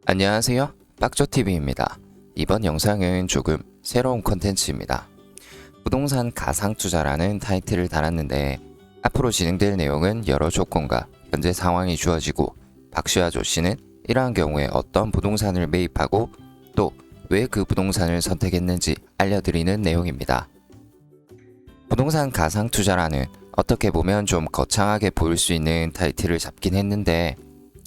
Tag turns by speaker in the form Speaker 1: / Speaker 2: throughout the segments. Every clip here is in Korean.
Speaker 1: 안녕하세요. 빡조TV입니다. 이번 영상은 조금 새로운 컨텐츠입니다. 부동산 가상투자라는 타이틀을 달았는데 앞으로 진행될 내용은 여러 조건과 현재 상황이 주어지고 박씨와 조씨는 이러한 경우에 어떤 부동산을 매입하고 또 왜 그 부동산을 선택했는지 알려드리는 내용입니다. 부동산 가상투자라는 어떻게 보면 좀 거창하게 보일 수 있는 타이틀을 잡긴 했는데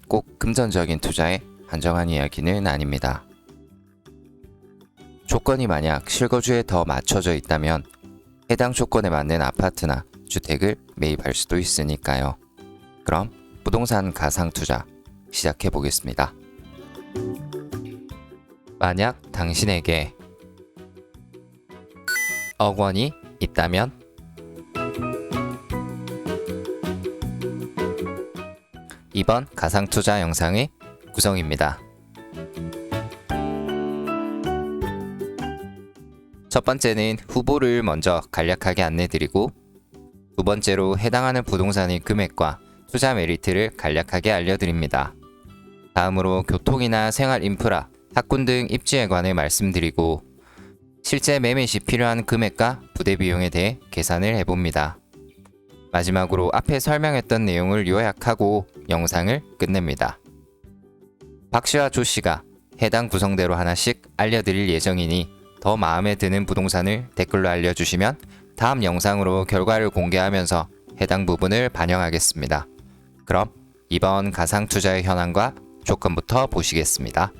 Speaker 1: 꼭 금전적인 투자에 한정한 이야기는 아닙니다. 조건이 만약 실거주에 더 맞춰져 있다면 해당 조건에 맞는 아파트나 주택을 매입할 수도 있으니까요. 그럼 부동산 가상투자 시작해 보겠습니다. 만약 당신에게 억 원이 있다면 이번 가상투자 영상의 구성입니다. 첫 번째는 후보를 먼저 간략하게 안내드리고 두 번째로 해당하는 부동산의 금액과 투자 메리트를 간략하게 알려드립니다. 다음으로 교통이나 생활 인프라, 학군 등 입지에 관해 말씀드리고 실제 매매 시 필요한 금액과 부대 비용에 대해 계산을 해봅니다. 마지막으로 앞에 설명했던 내용을 요약하고 영상을 끝냅니다. 박씨와 조씨가 해당 구성대로 하나씩 알려드릴 예정이니 더 마음에 드는 부동산을 댓글로 알려주시면 다음 영상으로 결과를 공개하면서 해당 부분을 반영하겠습니다. 그럼 이번 가상투자의 현황과 조건부터 보시겠습니다.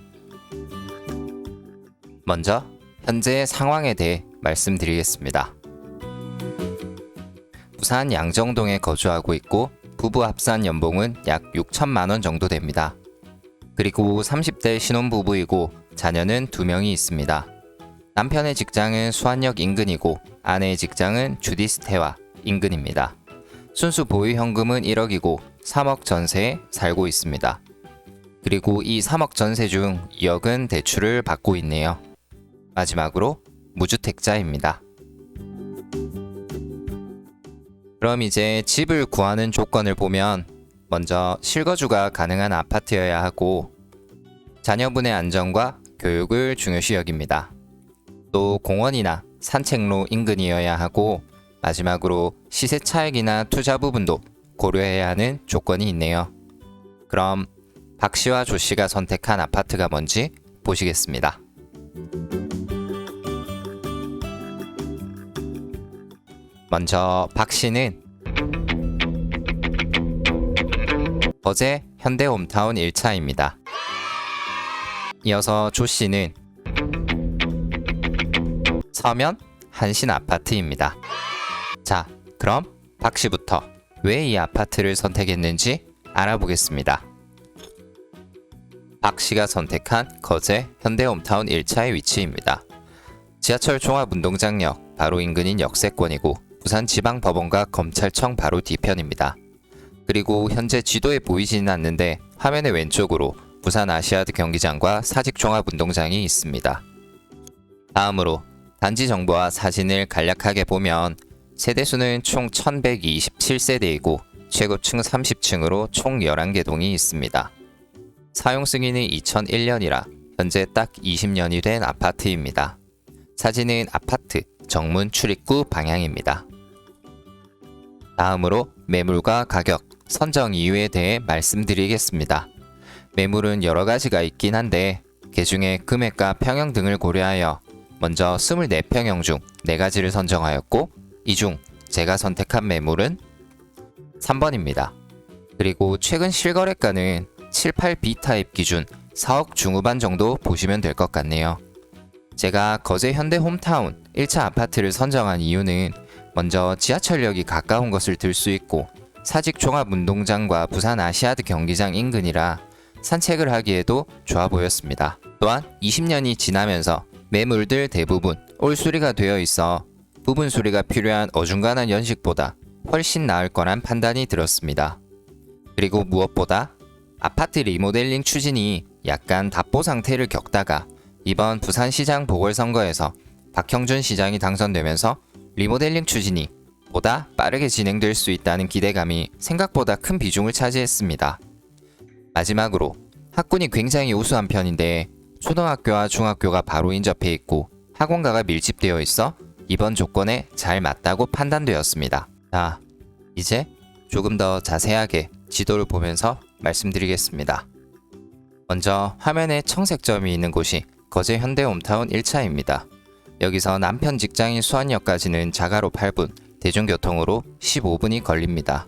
Speaker 1: 먼저 현재의 상황에 대해 말씀드리겠습니다. 부산 양정동에 거주하고 있고 부부 합산 연봉은 약 6천만 원 정도 됩니다. 그리고 30대 신혼부부이고 자녀는 2명이 있습니다. 남편의 직장은 수안역 인근이고 아내의 직장은 주디스테와 인근입니다. 순수 보유 현금은 1억이고 3억 전세에 살고 있습니다. 그리고 이 3억 전세 중 2억은 대출을 받고 있네요. 마지막으로 무주택자입니다. 그럼 이제 집을 구하는 조건을 보면 먼저 실거주가 가능한 아파트여야 하고 자녀분의 안전과 교육을 중요시 여깁니다. 또 공원이나 산책로 인근이어야 하고 마지막으로 시세 차익이나 투자 부분도 고려해야 하는 조건이 있네요. 그럼 박씨와 조씨가 선택한 아파트가 뭔지 보시겠습니다. 먼저 박씨는 거제 현대홈타운 1차입니다. 이어서 조씨는 서면 한신 아파트입니다. 자, 그럼 박씨부터 왜 이 아파트를 선택했는지 알아보겠습니다. 박씨가 선택한 거제 현대홈타운 1차의 위치입니다. 지하철 종합운동장역 바로 인근인 역세권이고 부산지방법원과 검찰청 바로 뒤편입니다. 그리고 현재 지도에 보이지는 않는데 화면의 왼쪽으로 부산 아시아드 경기장과 사직종합운동장이 있습니다. 다음으로 단지 정보와 사진을 간략하게 보면 세대수는 총 1127세대이고 최고층 30층으로 총 11개 동이 있습니다. 사용 승인이 2001년이라 현재 딱 20년이 된 아파트입니다. 사진은 아파트 정문 출입구 방향입니다. 다음으로 매물과 가격, 선정 이유에 대해 말씀드리겠습니다. 매물은 여러 가지가 있긴 한데 그중에 금액과 평형 등을 고려하여 먼저 24평형 중 4가지를 선정하였고 이 중 제가 선택한 매물은 3번입니다. 그리고 최근 실거래가는 78B 타입 기준 4억 중후반 정도 보시면 될 것 같네요. 제가 거제 현대 홈타운 1차 아파트를 선정한 이유는 먼저 지하철역이 가까운 것을 들 수 있고 사직 종합운동장과 부산 아시아드 경기장 인근이라 산책을 하기에도 좋아 보였습니다. 또한 20년이 지나면서 매물들 대부분 올수리가 되어 있어 부분 수리가 필요한 어중간한 연식보다 훨씬 나을 거란 판단이 들었습니다. 그리고 무엇보다 아파트 리모델링 추진이 약간 답보 상태를 겪다가 이번 부산시장 보궐선거에서 박형준 시장이 당선되면서 리모델링 추진이 보다 빠르게 진행될 수 있다는 기대감이 생각보다 큰 비중을 차지했습니다. 마지막으로 학군이 굉장히 우수한 편인데 초등학교와 중학교가 바로 인접해 있고 학원가가 밀집되어 있어 이번 조건에 잘 맞다고 판단되었습니다. 자, 이제 조금 더 자세하게 지도를 보면서 말씀드리겠습니다. 먼저 화면에 청색점이 있는 곳이 거제 현대홈타운 1차입니다. 여기서 남편 직장인 수원역까지는 자가로 8분, 대중교통으로 15분이 걸립니다.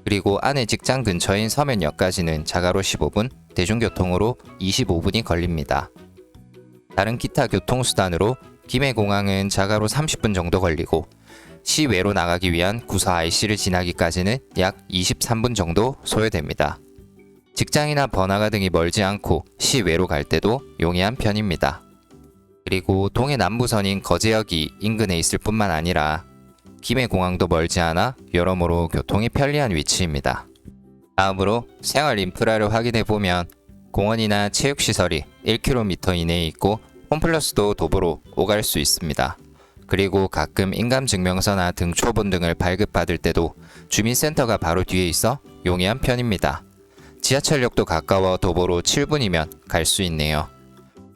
Speaker 1: 그리고 아내 직장 근처인 서면역까지는 자가로 15분, 대중교통으로 25분이 걸립니다. 다른 기타 교통수단으로 김해공항은 자가로 30분 정도 걸리고 시외로 나가기 위한 구서 IC를 지나기까지는 약 23분 정도 소요됩니다. 직장이나 번화가 등이 멀지 않고 시외로 갈 때도 용이한 편입니다. 그리고 동해 남부선인 거제역이 인근에 있을 뿐만 아니라 김해공항도 멀지 않아 여러모로 교통이 편리한 위치입니다. 다음으로 생활 인프라를 확인해 보면 공원이나 체육시설이 1km 이내에 있고 홈플러스도 도보로 오갈 수 있습니다. 그리고 가끔 인감증명서나 등초본 등을 발급받을 때도 주민센터가 바로 뒤에 있어 용이한 편입니다. 지하철역도 가까워 도보로 7분이면 갈 수 있네요.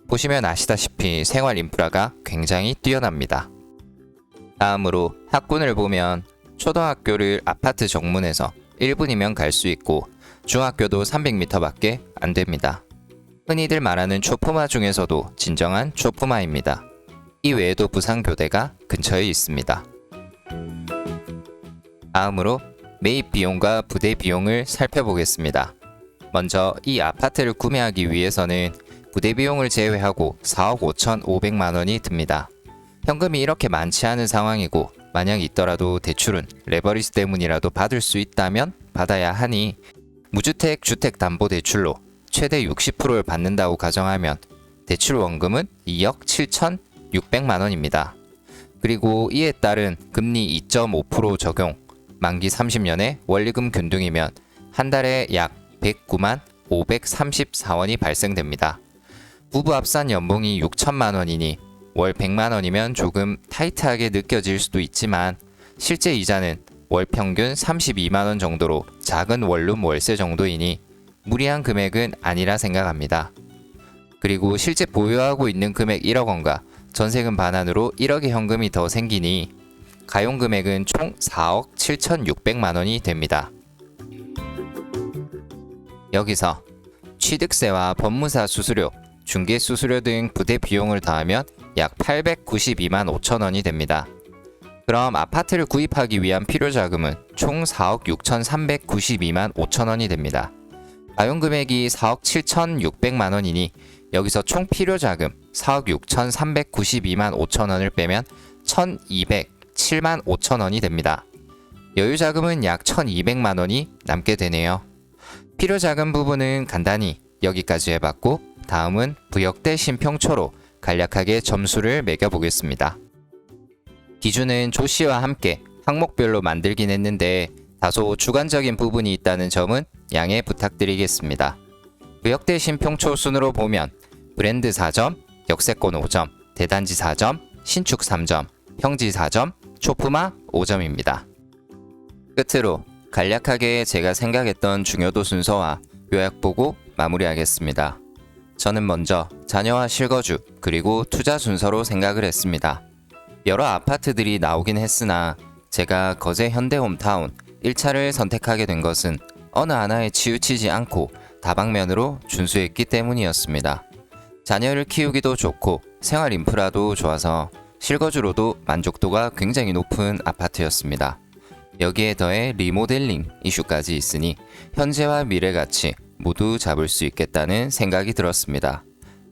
Speaker 1: 보시면 아시다시피 생활 인프라가 굉장히 뛰어납니다. 다음으로 학군을 보면 초등학교를 아파트 정문에서 1분이면 갈 수 있고 중학교도 300m 밖에 안 됩니다. 흔히들 말하는 초품화 중에서도 진정한 초품화입니다. 이 외에도 부산교대가 근처에 있습니다. 다음으로 매입 비용과 부대 비용을 살펴보겠습니다. 먼저 이 아파트를 구매하기 위해서는 부대 비용을 제외하고 4억 5,500만 원이 듭니다. 현금이 이렇게 많지 않은 상황이고 만약 있더라도 대출은 레버리지 때문이라도 받을 수 있다면 받아야 하니 무주택 주택담보대출로 최대 60%를 받는다고 가정하면 대출 원금은 2억 7,600만 원입니다. 그리고 이에 따른 금리 2.5% 적용, 만기 30년에 원리금 균등이면 한 달에 약 109만 534원이 발생됩니다. 부부 합산 연봉이 6천만 원이니 월 100만 원이면 조금 타이트하게 느껴질 수도 있지만 실제 이자는 월 평균 32만 원 정도로 작은 원룸 월세 정도이니 무리한 금액은 아니라 생각합니다. 그리고 실제 보유하고 있는 금액 1억 원과 전세금 반환으로 1억의 현금이 더 생기니 가용 금액은 총 4억 7,600만 원이 됩니다. 여기서 취득세와 법무사 수수료, 중개 수수료 등 부대 비용을 더하면 약 892만 5천 원이 됩니다. 그럼 아파트를 구입하기 위한 필요자금은 총 4억 6,392만 5천 원이 됩니다. 가용 금액이 4억 7,600만 원이니 여기서 총 필요자금 4억 6,392만 5천 원을 빼면 1,207만 5천 원이 됩니다. 여유자금은 약 1,200만 원이 남게 되네요. 필요자금 부분은 간단히 여기까지 해봤고 다음은 부역대 심평초로 간략하게 점수를 매겨보겠습니다. 기준은 조씨와 함께 항목별로 만들긴 했는데 다소 주관적인 부분이 있다는 점은 양해 부탁드리겠습니다. 부역대 심평초 순으로 보면 브랜드 4점, 역세권 5점, 대단지 4점, 신축 3점, 평지 4점, 초품화 5점입니다. 끝으로 간략하게 제가 생각했던 중요도 순서와 요약 보고 마무리하겠습니다. 저는 먼저 자녀와 실거주 그리고 투자 순서로 생각을 했습니다. 여러 아파트들이 나오긴 했으나 제가 거제 현대홈타운 1차를 선택하게 된 것은 어느 하나에 치우치지 않고 다방면으로 준수했기 때문이었습니다. 자녀를 키우기도 좋고 생활 인프라도 좋아서 실거주로도 만족도가 굉장히 높은 아파트였습니다. 여기에 더해 리모델링 이슈까지 있으니 현재와 미래 가치 모두 잡을 수 있겠다는 생각이 들었습니다.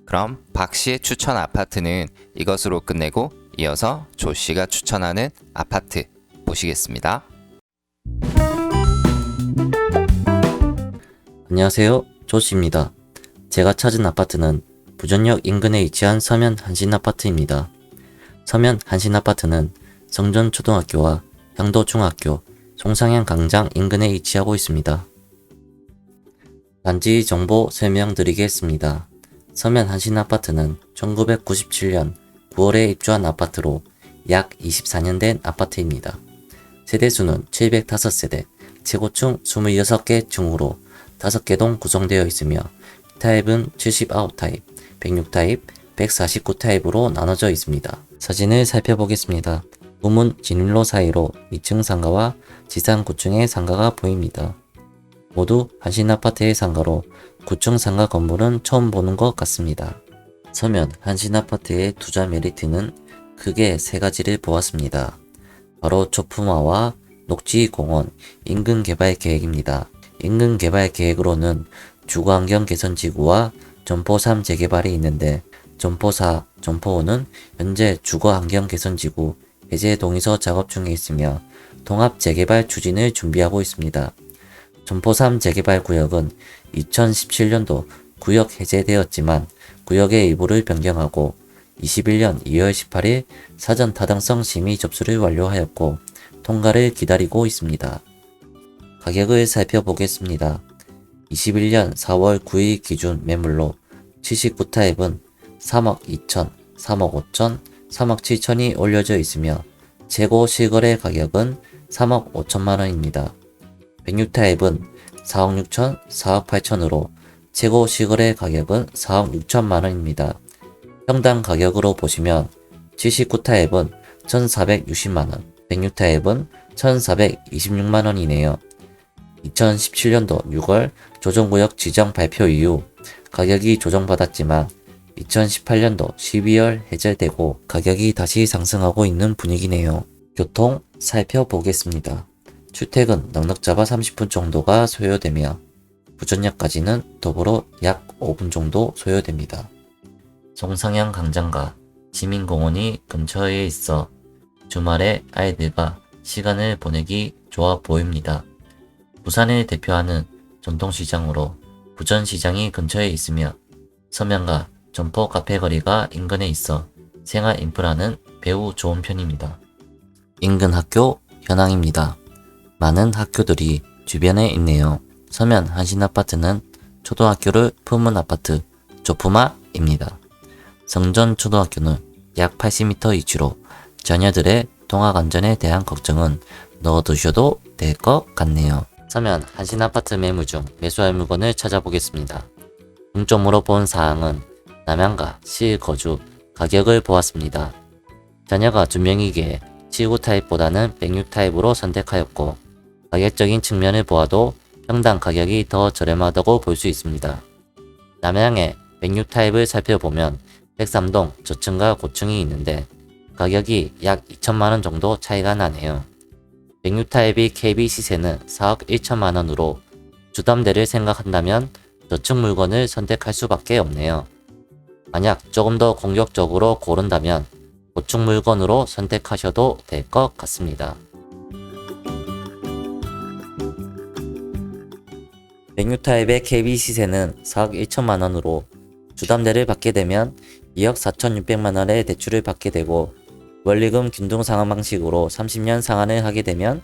Speaker 1: 그럼 박씨의 추천 아파트는 이것으로 끝내고 이어서 조씨가 추천하는 아파트 보시겠습니다.
Speaker 2: 안녕하세요, 조씨입니다. 제가 찾은 아파트는 부전역 인근에 위치한 서면 한신아파트입니다. 서면 한신아파트는 성전초등학교와 향도중학교, 송상향 강장 인근에 위치하고 있습니다. 단지 정보 설명드리겠습니다. 서면 한신아파트는 1997년 9월에 입주한 아파트로 약 24년 된 아파트입니다. 세대수는 705세대, 최고층 26개 층으로 5개 동 구성되어 있으며 타입은 79 타입, 106 타입, 149 타입으로 나눠져 있습니다. 사진을 살펴보겠습니다. 우문 진입로 사이로 2층 상가와 지상 9층의 상가가 보입니다. 모두 한신아파트의 상가로 9층 상가 건물은 처음 보는 것 같습니다. 서면 한신아파트의 투자 메리트는 크게 세 가지를 보았습니다. 바로 초품화와 녹지공원, 인근 개발 계획입니다. 인근 개발 계획으로는 주거환경 개선지구와 점포 3 재개발이 있는데 점포 4, 점포 5는 현재 주거환경 개선지구 해제 동의서 작업 중에 있으며 통합 재개발 추진을 준비하고 있습니다. 점포 3 재개발 구역은 2017년도 구역 해제되었지만 구역의 일부를 변경하고 21년 2월 18일 사전 타당성 심의 접수를 완료하였고 통과를 기다리고 있습니다. 가격을 살펴보겠습니다. 21년 4월 9일 기준 매물로 79타입은 3억 2천, 3억 5천, 3억 7천이 올려져 있으며 최고 실거래 가격은 3억 5천만 원입니다. 106타입은 4억 6천, 4억 8천으로 최고 실거래 가격은 4억 6천만 원입니다. 평당 가격으로 보시면 79타입은 1,460만원, 106타입은 1,426만원이네요. 2017년도 6월 조정구역 지정 발표 이후 가격이 조정받았지만 2018년도 12월 해제되고 가격이 다시 상승하고 있는 분위기네요. 교통 살펴보겠습니다. 출퇴근 넉넉 잡아 30분 정도가 소요되며 부천역까지는 더불어 약 5분 정도 소요됩니다. 송상향 광장과 시민공원이 근처에 있어 주말에 아이들과 시간을 보내기 좋아 보입니다. 부산을 대표하는 전통시장으로 부천시장이 근처에 있으며 서면과 점포 카페 거리가 인근에 있어 생활 인프라는 매우 좋은 편입니다. 인근 학교 현황입니다. 많은 학교들이 주변에 있네요. 서면 한신아파트는 초등학교를 품은 아파트 조품화입니다. 성전초등학교는 약 80m 위치로 자녀들의 통학안전에 대한 걱정은 넣어두셔도 될 것 같네요. 서면 한신아파트 매물 중 매수할 물건을 찾아보겠습니다. 중점으로 본 사항은 남양과 실거주 가격을 보았습니다. 자녀가 2명이기에 79 타입보다는 106 타입으로 선택하였고 가격적인 측면을 보아도 평당 가격이 더 저렴하다고 볼 수 있습니다. 남양의 106 타입을 살펴보면 103동 저층과 고층이 있는데 가격이 약 2천만원 정도 차이가 나네요. 106 타입이 KB 시세는 4억 1천만원으로 주담대를 생각한다면 저층 물건을 선택할 수밖에 없네요. 만약 조금 더 공격적으로 고른다면 고층 물건으로 선택하셔도 될 것 같습니다. 106 타입의 KB 시세는 4억 1천만원으로 주담대를 받게 되면 2억 4,600만원의 대출을 받게 되고 원리금 균등 상환 방식으로 30년 상환을 하게 되면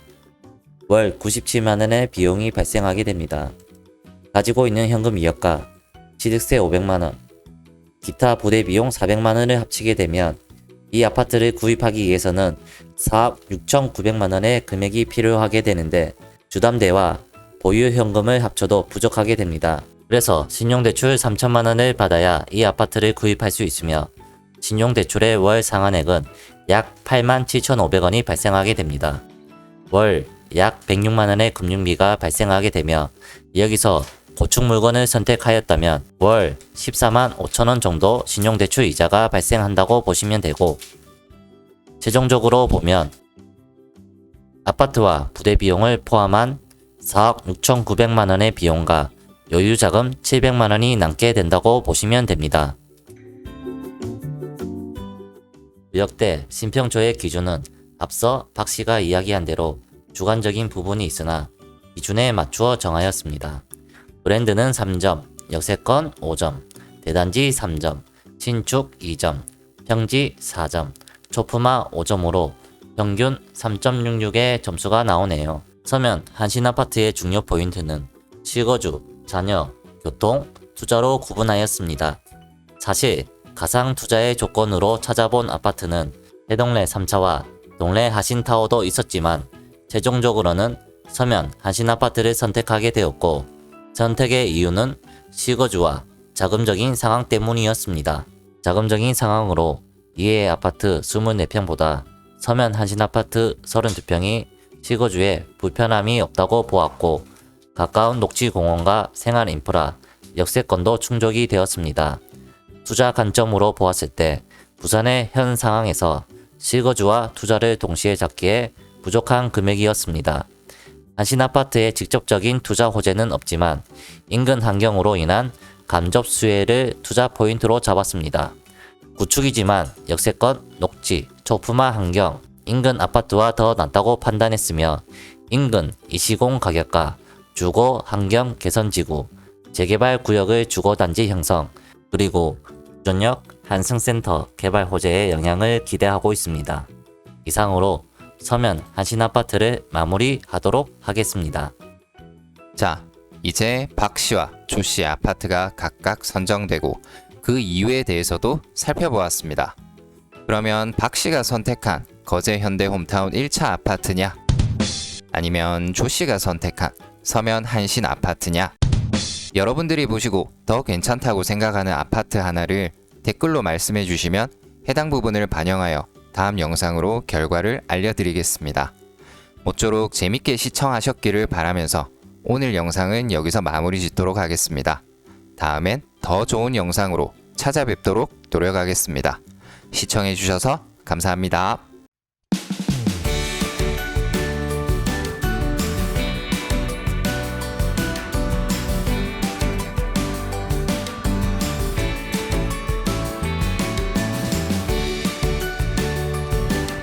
Speaker 2: 월 97만원의 비용이 발생하게 됩니다. 가지고 있는 현금 2억과 취득세 500만원, 기타 부대 비용 400만원을 합치게 되면 이 아파트를 구입하기 위해서는 4억 6,900만원의 금액이 필요하게 되는데 주담대와 보유 현금을 합쳐도 부족하게 됩니다. 그래서 신용대출 3천만원을 받아야 이 아파트를 구입할 수 있으며 신용대출의 월 상환액은 약 87,500원이 발생하게 됩니다. 월 약 106만원의 금융비가 발생하게 되며 여기서 고층 물건을 선택하였다면 월 14만 5천원 정도 신용대출 이자가 발생한다고 보시면 되고 최종적으로 보면 아파트와 부대 비용을 포함한 4억 6,900만원의 비용과 여유자금 700만원이 남게 된다고 보시면 됩니다. 구역대 신평조의 기준은 앞서 박씨가 이야기한 대로 주관적인 부분이 있으나 기준에 맞추어 정하였습니다. 브랜드는 3점, 역세권 5점, 대단지 3점, 신축 2점, 평지 4점, 초품화 5점으로 평균 3.66의 점수가 나오네요. 서면 한신아파트의 중요 포인트는 실거주, 자녀, 교통, 투자로 구분하였습니다. 사실 가상 투자의 조건으로 찾아본 아파트는 해동래 3차와 동래 하신타워도 있었지만 최종적으로는 서면 한신아파트를 선택하게 되었고 선택의 이유는 실거주와 자금적인 상황 때문이었습니다. 자금적인 상황으로 이해 아파트 24평보다 서면 한신 아파트 32평이 실거주에 불편함이 없다고 보았고 가까운 녹지공원과 생활 인프라, 역세권도 충족이 되었습니다. 투자 관점으로 보았을 때 부산의 현 상황에서 실거주와 투자를 동시에 잡기에 부족한 금액이었습니다. 한신 아파트의 직접적인 투자 호재는 없지만 인근 환경으로 인한 감접 수혜를 투자 포인트로 잡았습니다. 구축이지만 역세권, 녹지, 초품화 환경, 인근 아파트와 더 낫다고 판단했으며 인근 이시공 가격과 주거 환경 개선지구, 재개발 구역의 주거단지 형성, 그리고 주전역 한승센터 개발 호재의 영향을 기대하고 있습니다. 이상으로 서면 한신 아파트를 마무리하도록 하겠습니다.
Speaker 1: 자, 이제 박 씨와 조 씨의 아파트가 각각 선정되고 그 이유에 대해서도 살펴보았습니다. 그러면 박 씨가 선택한 거제 현대 홈타운 1차 아파트냐? 아니면 조 씨가 선택한 서면 한신 아파트냐? 여러분들이 보시고 더 괜찮다고 생각하는 아파트 하나를 댓글로 말씀해 주시면 해당 부분을 반영하여 다음 영상으로 결과를 알려드리겠습니다. 모쪼록 재밌게 시청하셨기를 바라면서 오늘 영상은 여기서 마무리 짓도록 하겠습니다. 다음엔 더 좋은 영상으로 찾아뵙도록 노력하겠습니다. 시청해 주셔서 감사합니다.